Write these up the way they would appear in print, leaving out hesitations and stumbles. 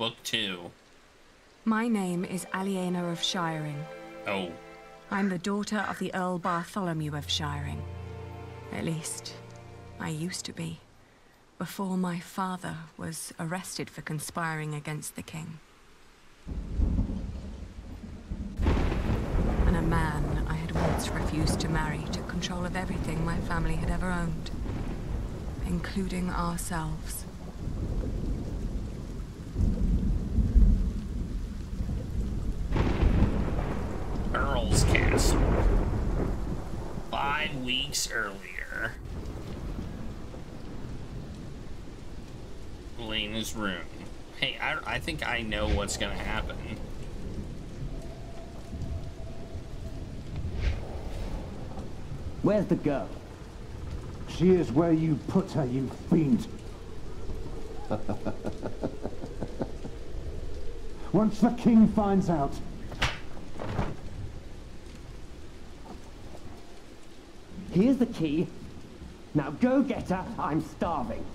Book 2. My name is Aliena of Shiring. Oh. I'm the daughter of the Earl Bartholomew of Shiring. At least, I used to be. Before my father was arrested for conspiring against the king. And a man I had once refused to marry took control of everything my family had ever owned, including ourselves. Earl's Castle. 5 weeks earlier. Elena's room. Hey, I think I know what's gonna happen. Where's the girl? She is where you put her, you fiend. Once the king finds out... Here's the key. Now go get her. I'm starving.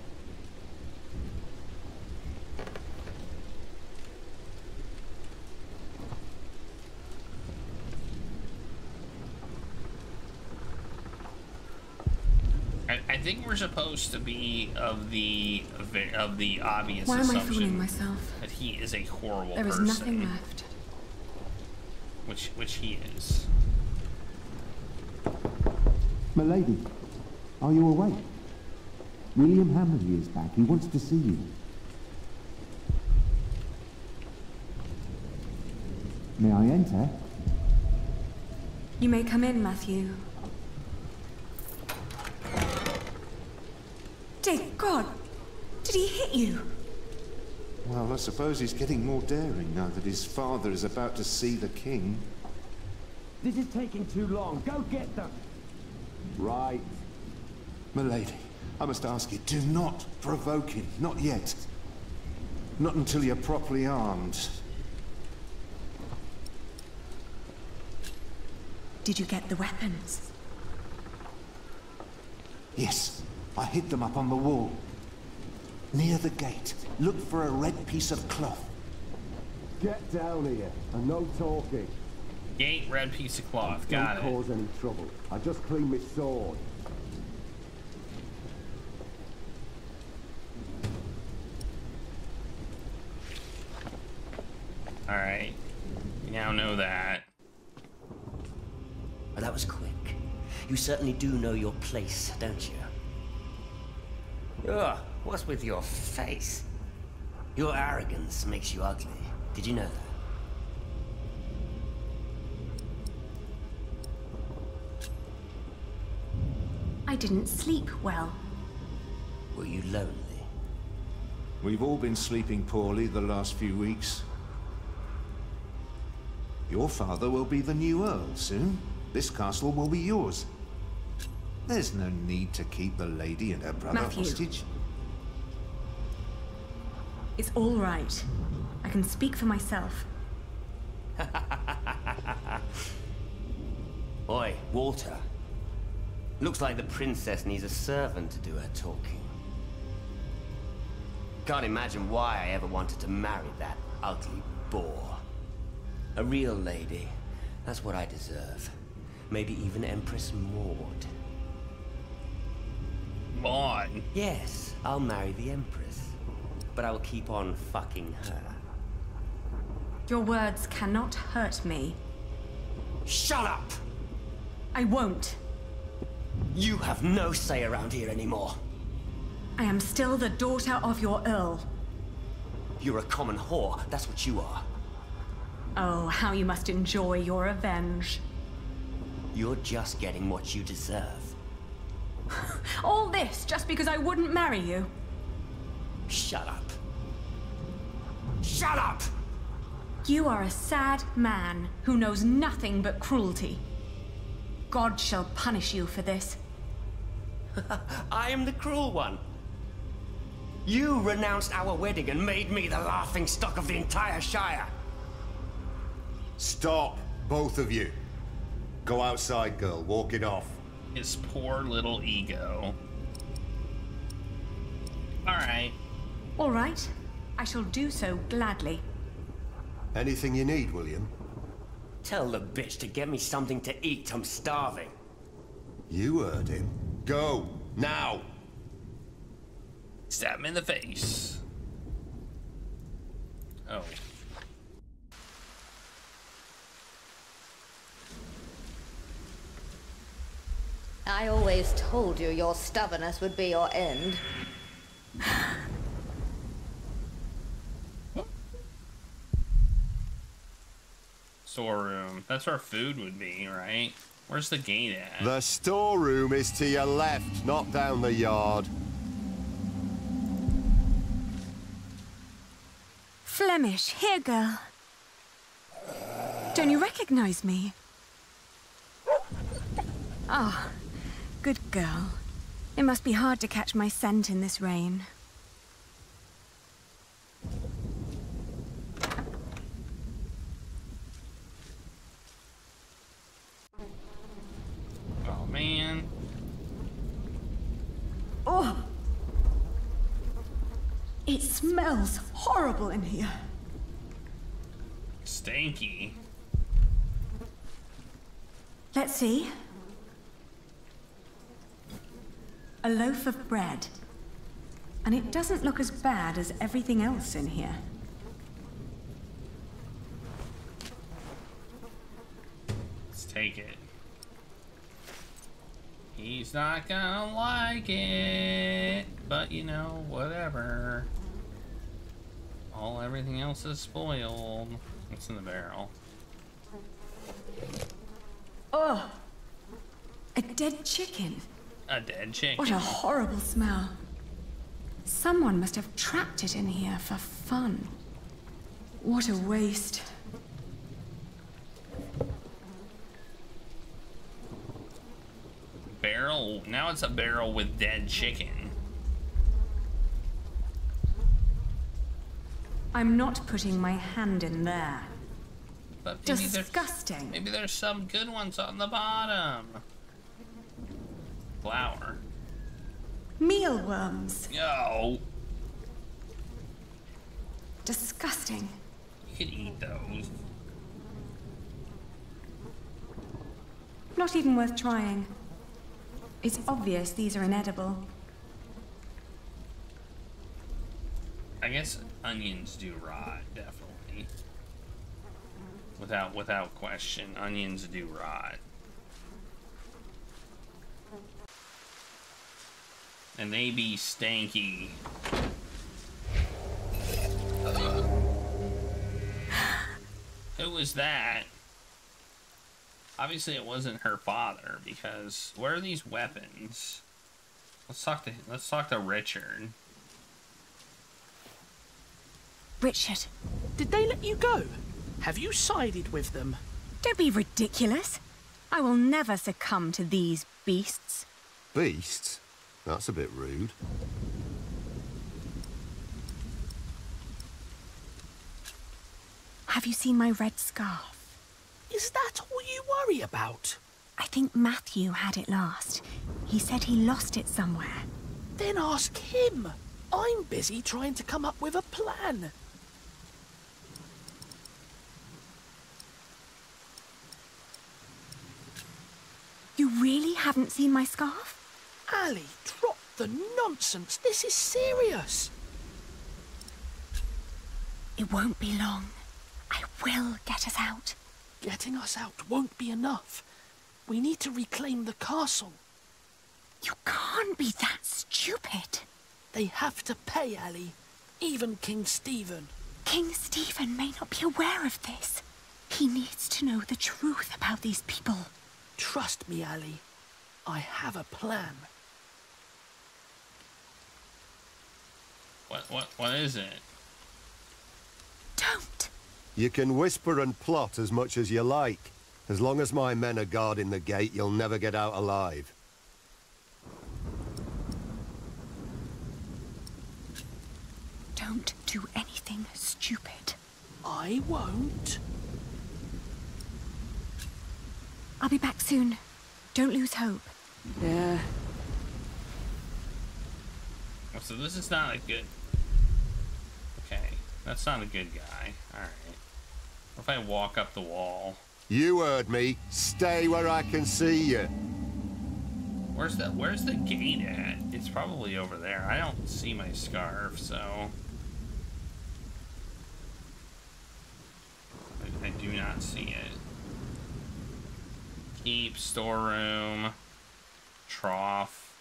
I think we're supposed to be of the obvious Why am I assumption fooling myself? that he is a horrible There is person. nothing left. Which he is. Milady, are you awake? William Hammerly is back. He wants to see you. May I enter? You may come in, Matthew. Dear God! Did he hit you? Well, I suppose he's getting more daring now that his father is about to see the king. This is taking too long. Go get them. Right. Milady, I must ask you, do not provoke him. Not yet. Not until you're properly armed. Did you get the weapons? Yes, I hid them up on the wall. Near the gate. Look for a red piece of cloth. Get down here, and no talking. Gate, red piece of cloth. Got it. Don't cause any trouble. I just cleaned my sword. Alright. We now know that. Well, that was quick. You certainly do know your place, don't you? Ugh, what's with your face? Your arrogance makes you ugly. Did you know that? I didn't sleep well. Were you lonely? We've all been sleeping poorly the last few weeks. Your father will be the new Earl soon. This castle will be yours. There's no need to keep the lady and her brother Matthew. hostage. It's all right. I can speak for myself. Oi, Walter. Looks like the princess needs a servant to do her talking. Can't imagine why I ever wanted to marry that ugly boar. A real lady. That's what I deserve. Maybe even Empress Maud. Maud? Yes, I'll marry the Empress. But I will keep on fucking her. Your words cannot hurt me. Shut up! I won't. You have no say around here anymore. I am still the daughter of your Earl. You're a common whore, that's what you are. Oh, how you must enjoy your revenge. You're just getting what you deserve. All this just because I wouldn't marry you? Shut up. Shut up! You are a sad man who knows nothing but cruelty. God shall punish you for this. I am the cruel one. You renounced our wedding and made me the laughingstock of the entire Shire. Stop, both of you. Go outside, girl. Walk it off. His poor little ego. Alright. All right. I shall do so gladly. Anything you need, William? Tell the bitch to get me something to eat. I'm starving. You heard him. Go, now! Stab him in the face. Oh. I always told you your stubbornness would be your end. Storeroom. That's where food would be, right? Where's the gate at? The storeroom is to your left, not down the yard. Flemish, here, girl. Don't you recognize me? Ah, good girl. It must be hard to catch my scent in this rain. Oh, man. Oh! It smells horrible in here. Stanky. Let's see. A loaf of bread. And it doesn't look as bad as everything else in here. Let's take it. He's not gonna like it, but you know, whatever. Everything else is spoiled. What's in the barrel? Oh! A dead chicken. A dead chicken. What a horrible smell. Someone must have trapped it in here for fun. What a waste. Barrel. Now it's a barrel with dead chicken. I'm not putting my hand in there. But maybe disgusting. Maybe there's some good ones on the bottom. Flour. Mealworms. No. Disgusting. You could eat those. Not even worth trying. It's obvious these are inedible. I guess onions do rot, definitely. Without question, onions do rot. And they be stanky. Who was that? Obviously it wasn't her father, because where are these weapons? Let's talk to Richard. Richard. Did they let you go? Have you sided with them? Don't be ridiculous. I will never succumb to these beasts. Beasts? That's a bit rude. Have you seen my red scarf? Is that all you worry about? I think Matthew had it last. He said he lost it somewhere. Then ask him. I'm busy trying to come up with a plan. You really haven't seen my scarf? Ali, drop the nonsense. This is serious. It won't be long. I will get us out. Getting us out won't be enough. We need to reclaim the castle. You can't be that stupid. They have to pay, Ali. Even King Stephen. King Stephen may not be aware of this. He needs to know the truth about these people. Trust me, Ali. I have a plan. What is it? Don't. You can whisper and plot as much as you like. As long as my men are guarding the gate, you'll never get out alive. Don't do anything stupid. I won't. I'll be back soon. Don't lose hope. Yeah. Oh, so this is not a good... Okay. That's not a good guy. Alright. What if I walk up the wall? You heard me. Stay where I can see you. Where's the gate at? It's probably over there. I don't see my scarf, so... I do not see it. Keep, storeroom, trough.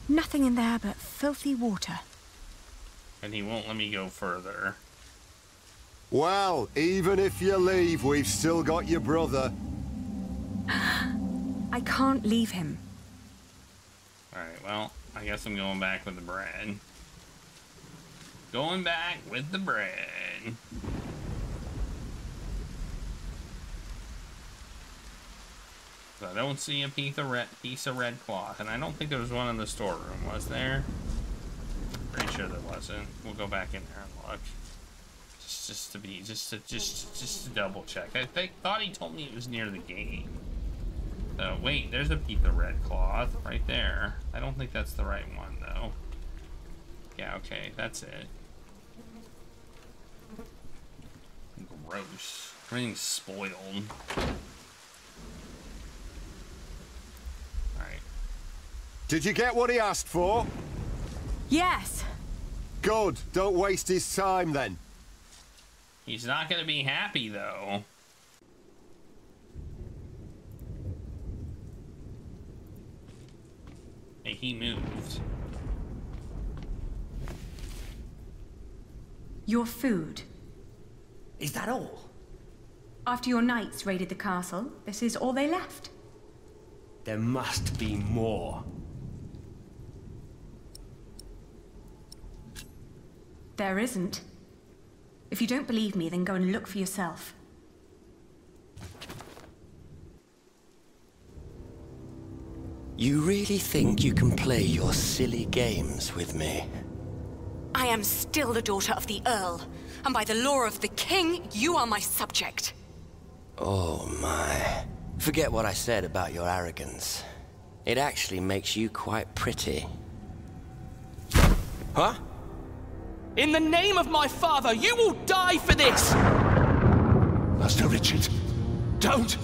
Nothing in there but filthy water. And he won't let me go further. Well, even if you leave, we've still got your brother. I can't leave him. Alright, well, I guess I'm going back with the bread. Going back with the bread. So I don't see a piece of red cloth, and I don't think there was one in the storeroom, was there? Pretty sure there wasn't. We'll go back in there and look. Just to double check. I thought he told me it was near the gate. So wait, there's a piece of red cloth right there. I don't think that's the right one though. Yeah, okay, that's it. Gross. Everything's spoiled. Alright. Did you get what he asked for? Yes. Good. Don't waste his time then. He's not gonna be happy though. Hey, he moved. Your food. Is that all? After your knights raided the castle, this is all they left. There must be more. There isn't. If you don't believe me, then go and look for yourself. You really think you can play your silly games with me? I am still the daughter of the Earl, and by the law of the King, you are my subject. Oh my. Forget what I said about your arrogance. It actually makes you quite pretty. Huh? In the name of my father, you will die for this! Master Richard, don't!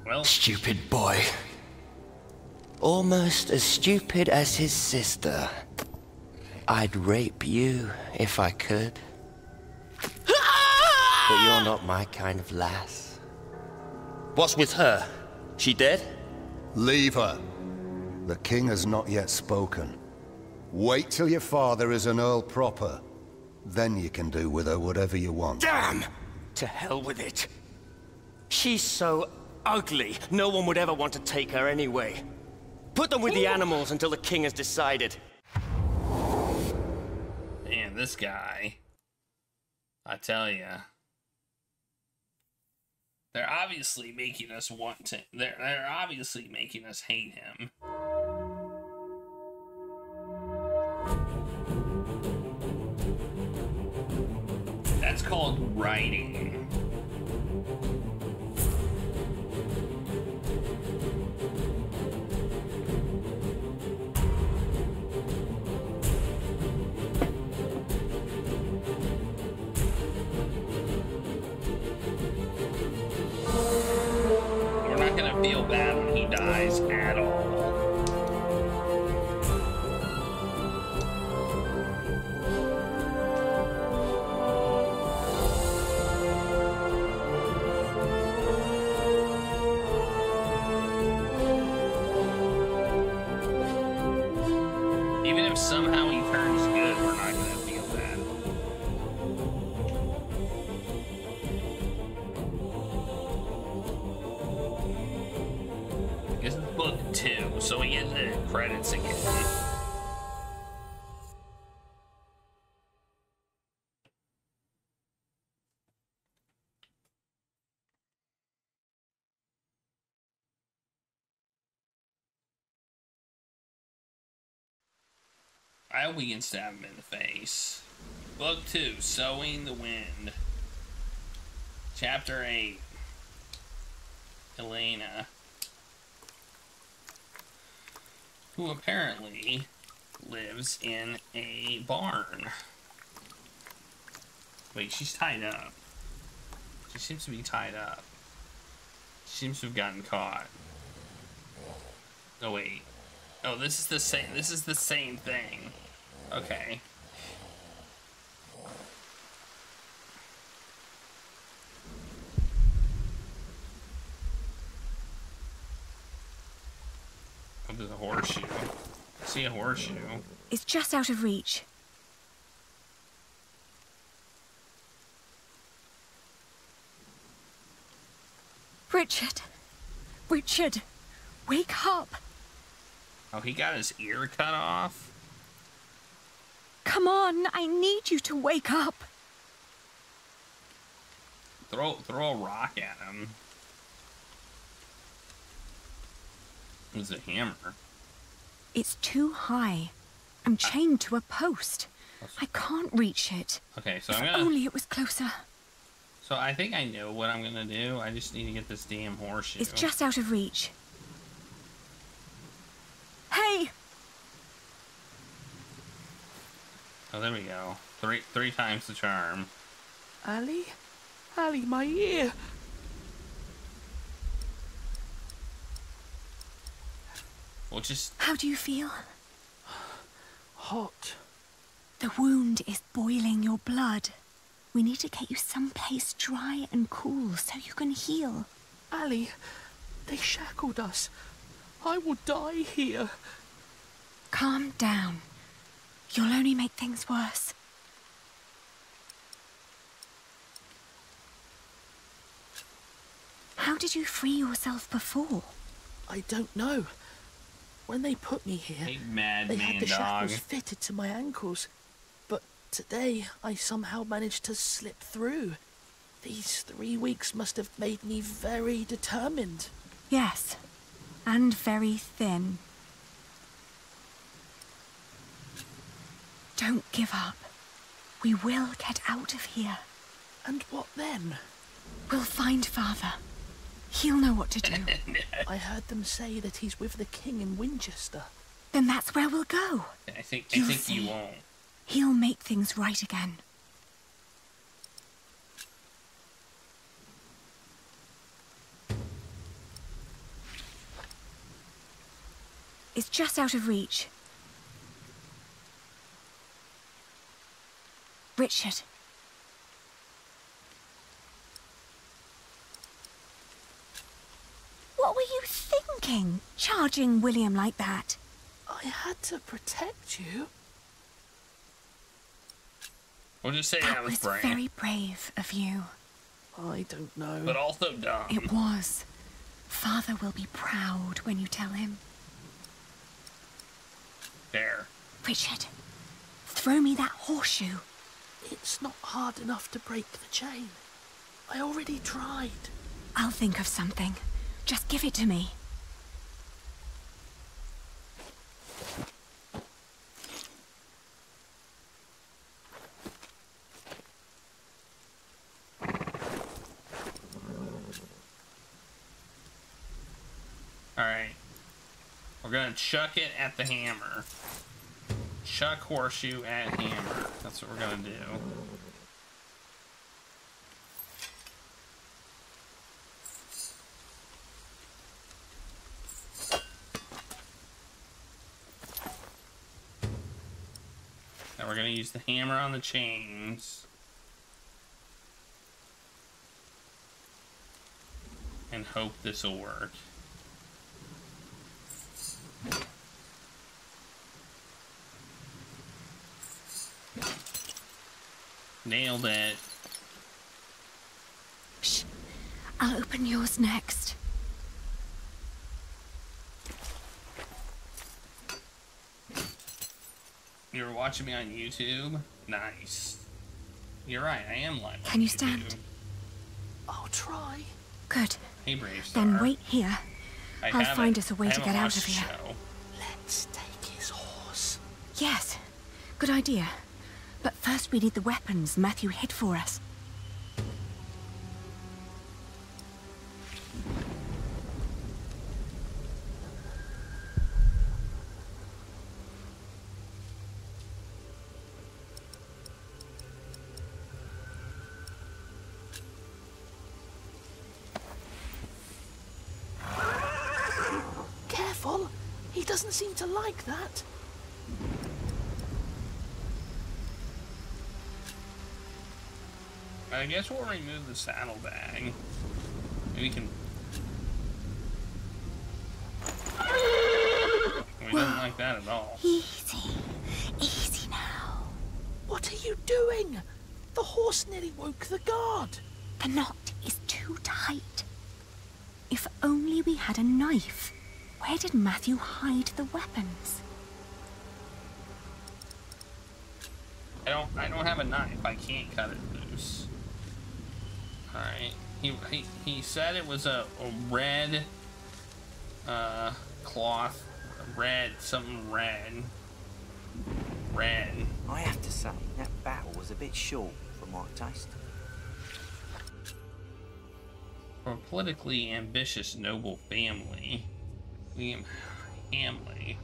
Well, stupid boy. Almost as stupid as his sister. I'd rape you if I could. But you're not my kind of lass. What's with her? She dead? Leave her. The king has not yet spoken. Wait till your father is an earl proper. Then you can do with her whatever you want. Damn! To hell with it. She's so ugly, no one would ever want to take her anyway. Put them with the animals until the king has decided. man, this guy. I tell ya. They're obviously making us want to... They're obviously making us hate him. That's called writing. We're not gonna feel bad when he dies at all. Even if somehow he turns good, we're not gonna feel bad. This is book 2, so we get the credits again. I hope we can stab him in the face. Book 2, Sowing the Wind. Chapter 8. Elena, who apparently lives in a barn. Wait, she's tied up. She seems to be tied up. She seems to have gotten caught. Oh wait. Oh, this is the same. This is the same thing. Okay. Oh, there's a horseshoe. I see a horseshoe. It's just out of reach. Richard! Richard! Wake up! Oh, he got his ear cut off? Come on, I need you to wake up! Throw a rock at him. There's a hammer. It's too high. I'm chained to a post. I can't reach it. Okay, so if I'm gonna... only it was closer. So I think I know what I'm gonna do. I just need to get this damn horseshoe. It's just out of reach. Hey! Oh, there we go. Three times the charm. Ali? Ali, my ear! Well, just... How do you feel? Hot. The wound is boiling your blood. We need to get you someplace dry and cool so you can heal. Ali, they shackled us. I will die here. Calm down. You'll only make things worse. How did you free yourself before? I don't know. When they put me here, hey, mad they man had the dog. shackles fitted to my ankles. But today, I somehow managed to slip through. These 3 weeks must have made me very determined. Yes, and very thin. Don't give up. We will get out of here. And what then? We'll find Father. He'll know what to do. I heard them say that he's with the king in Winchester. Then that's where we'll go. I think see. you won't. He'll make things right again. It's just out of reach. Richard. What were you thinking, charging William like that? I had to protect you. We'll just say That was was brave. very brave of you. I don't know. But also dumb. It was. Father will be proud when you tell him. There. Richard, throw me that horseshoe. It's not hard enough to break the chain. I already tried. I'll think of something. Just give it to me. Alright. We're gonna chuck it at the hammer. Chuck horseshoe at hammer. That's what we're gonna do. Now we're gonna use the hammer on the chains. And hope this will work. Nailed it. Shh. I'll open yours next. You were watching me on YouTube? Nice. You're right, I am live. Can you stand? I'll try. Good. Hey, Brave Star. Then wait here. I'll find us a way to get out of here. Let's take his horse. Yes. Good idea. But first we need the weapons Matthew hid for us. doesn't seem to like that. I guess we'll remove the saddlebag. Maybe we can... We didn't like that at all. Easy. Easy now. What are you doing? The horse nearly woke the guard. The knot is too tight. If only we had a knife. Where did Matthew hide the weapons? I don't have a knife. I can't cut it loose. Alright. He said it was a red cloth. Something red. I have to say, that battle was a bit short for my taste. For a politically ambitious noble family, William Hamley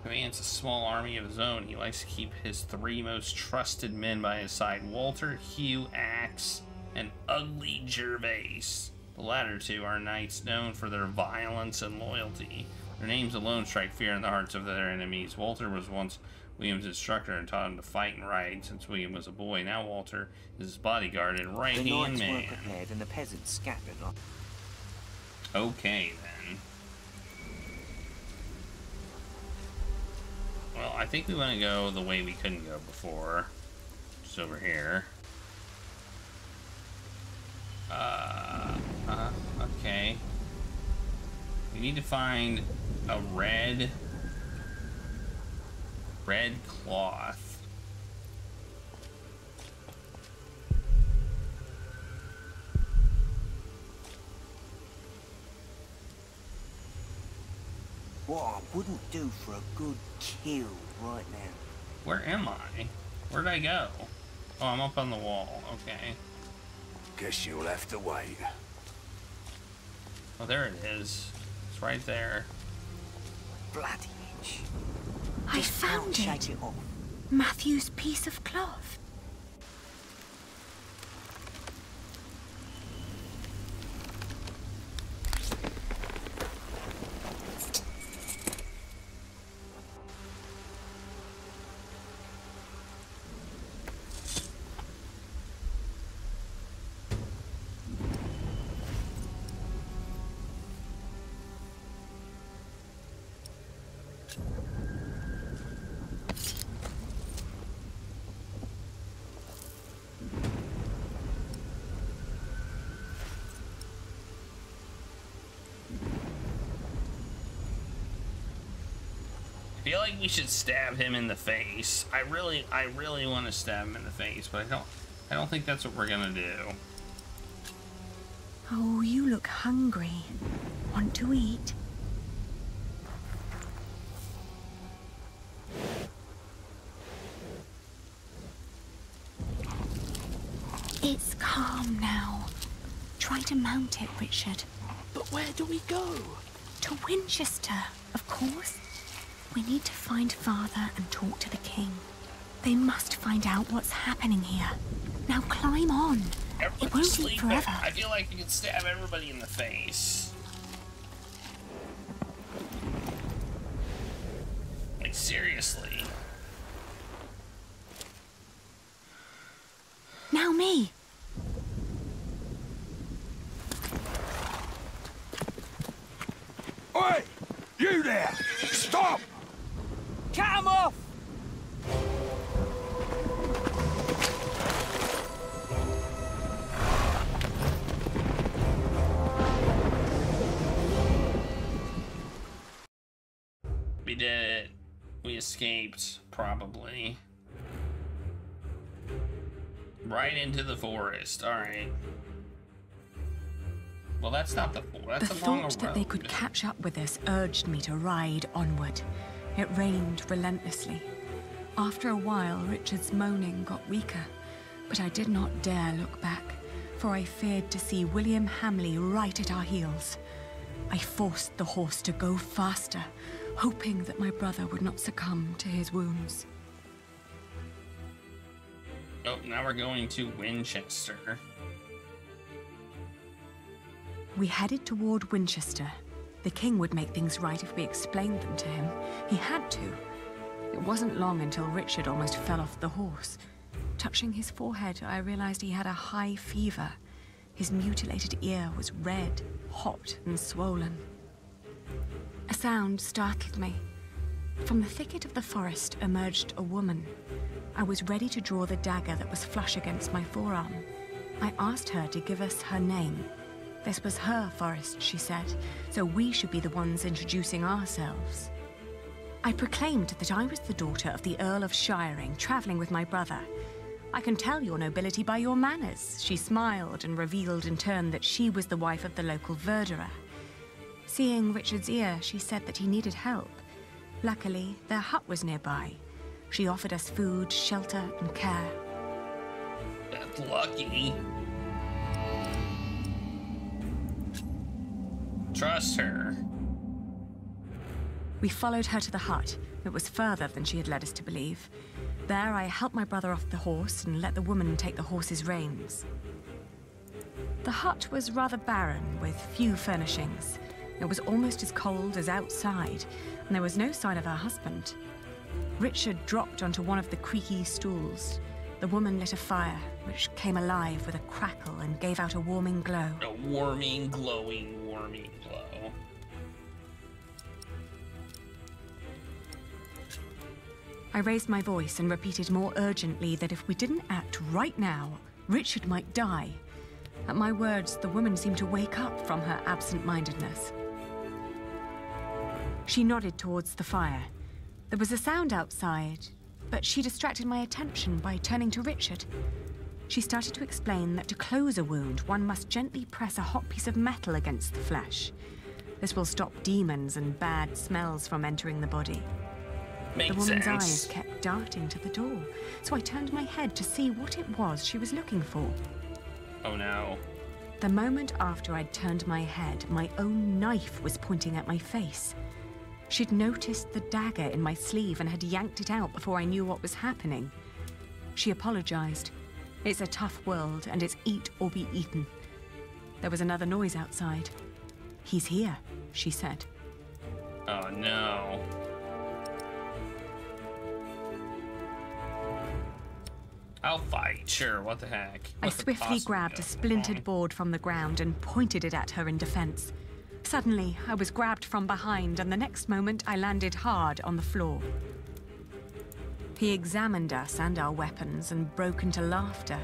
commands a small army of his own. He likes to keep his three most trusted men by his side: Walter, Hugh, Axe, and Ugly Gervais. The latter two are knights known for their violence and loyalty. Their names alone strike fear in the hearts of their enemies. Walter was once William's instructor and taught him to fight and ride since William was a boy. Now Walter is his bodyguard and right-hand man. The knights weren't prepared and the peasants scattered. Okay, then. Well, I think we want to go the way we couldn't go before. Just over here. Okay. We need to find a red cloth. What I wouldn't do for a good kill right now. Where am I? Where'd I go? Oh, I'm up on the wall. Okay. Guess you'll have to wait. Oh, there it is. It's right there. Bloody itch. I found shake it. it off. Matthew's piece of cloth. I feel like we should stab him in the face. I really want to stab him in the face, but I don't think that's what we're gonna do. Oh, you look hungry. Want to eat? It's calm now. Try to mount it, Richard. But where do we go? To Winchester, of course. We need to find Father and talk to the king. They must find out what's happening here. Now climb on. It won't take forever. I feel like you could stab everybody in the face. Like, seriously. Now me. Oi! You there! Stop! Cut 'em off! We did it. We escaped, probably. Right into the forest. Alright. Well, that's not the forest. That's The along a thought that they could road. catch up with us urged me to ride onward. It rained relentlessly. After a while, Richard's moaning got weaker, but I did not dare look back, for I feared to see William Hamley right at our heels. I forced the horse to go faster, hoping that my brother would not succumb to his wounds. Oh, now we're going to Winchester. We headed toward Winchester. The king would make things right if we explained them to him. He had to. It wasn't long until Richard almost fell off the horse. Touching his forehead, I realized he had a high fever. His mutilated ear was red, hot, and swollen. A sound startled me. From the thicket of the forest emerged a woman. I was ready to draw the dagger that was flush against my forearm. I asked her to give us her name. This was her forest, she said, so we should be the ones introducing ourselves. I proclaimed that I was the daughter of the Earl of Shiring, traveling with my brother. I can tell your nobility by your manners. She smiled and revealed in turn that she was the wife of the local verderer. Seeing Richard's ear, she said that he needed help. Luckily, their hut was nearby. She offered us food, shelter, and care. That's lucky. Trust her. We followed her to the hut. It was further than she had led us to believe. There, I helped my brother off the horse and let the woman take the horse's reins. The hut was rather barren, with few furnishings. It was almost as cold as outside, and there was no sign of her husband. Richard dropped onto one of the creaky stools. The woman lit a fire, which came alive with a crackle and gave out a warming glow. A warming, glowing, warming glow. I raised my voice and repeated more urgently that if we didn't act right now, Richard might die. At my words, the woman seemed to wake up from her absent-mindedness. She nodded towards the fire. There was a sound outside, but she distracted my attention by turning to Richard. She started to explain that to close a wound, one must gently press a hot piece of metal against the flesh. This will stop demons and bad smells from entering the body. Makes the woman's sense. eyes kept darting to the door, so I turned my head to see what it was she was looking for. Oh no. The moment after I'd turned my head, my own knife was pointing at my face. She'd noticed the dagger in my sleeve and had yanked it out before I knew what was happening. She apologized. It's a tough world, and it's eat or be eaten. There was another noise outside. He's here, she said. Oh no. I'll fight, sure, what the heck? I swiftly grabbed a splintered board from the ground and pointed it at her in defense. Suddenly, I was grabbed from behind, and the next moment I landed hard on the floor. He examined us and our weapons and broke into laughter.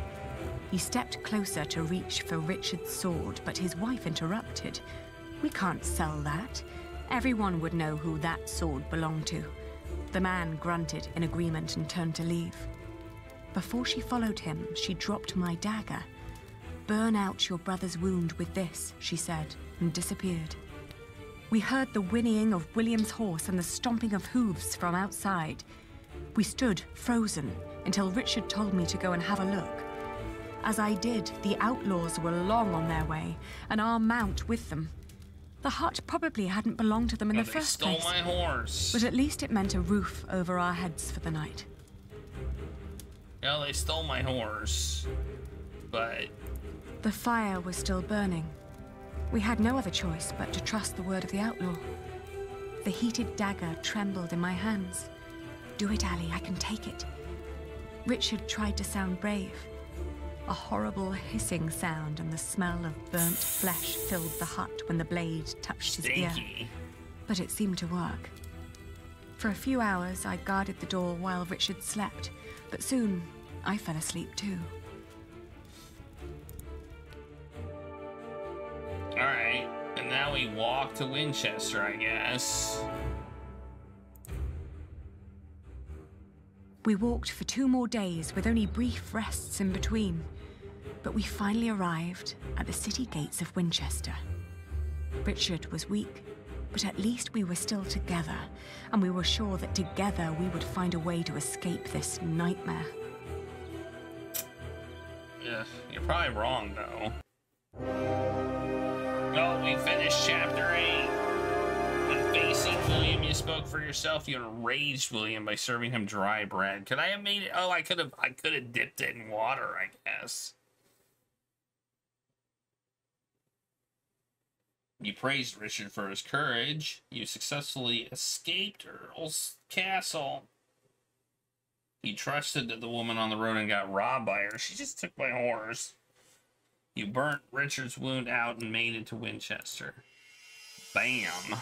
He stepped closer to reach for Richard's sword, but his wife interrupted. We can't sell that. Everyone would know who that sword belonged to. The man grunted in agreement and turned to leave. Before she followed him, she dropped my dagger. "Burn out your brother's wound with this," she said, and disappeared. We heard the whinnying of William's horse and the stomping of hooves from outside. We stood, frozen, until Richard told me to go and have a look. As I did, the outlaws were long on their way, and our mount with them. The hut probably hadn't belonged to them in the first place. They stole my horse. But at least it meant a roof over our heads for the night. Yeah, they stole my horse. But the fire was still burning. We had no other choice but to trust the word of the outlaw. The heated dagger trembled in my hands. "Do it, Ali, I can take it." Richard tried to sound brave. A horrible hissing sound and the smell of burnt flesh filled the hut when the blade touched his ear. But it seemed to work. For a few hours, I guarded the door while Richard slept, but soon I fell asleep too. alright, and now we walk to Winchester, I guess. We walked for 2 more days with only brief rests in between. But we finally arrived at the city gates of Winchester. Richard was weak, but at least we were still together, and we were sure that together we would find a way to escape this nightmare. Yeah, you're probably wrong, though. Oh, we finished chapter 8. When facing William, you spoke for yourself. You enraged William by serving him dry bread. Could I have made it? Oh, I could have dipped it in water, I guess. You praised Richard for his courage. You successfully escaped Earl's castle. You trusted the woman on the road and got robbed by her. She just took my horse. You burnt Richard's wound out and made it to Winchester. Bam.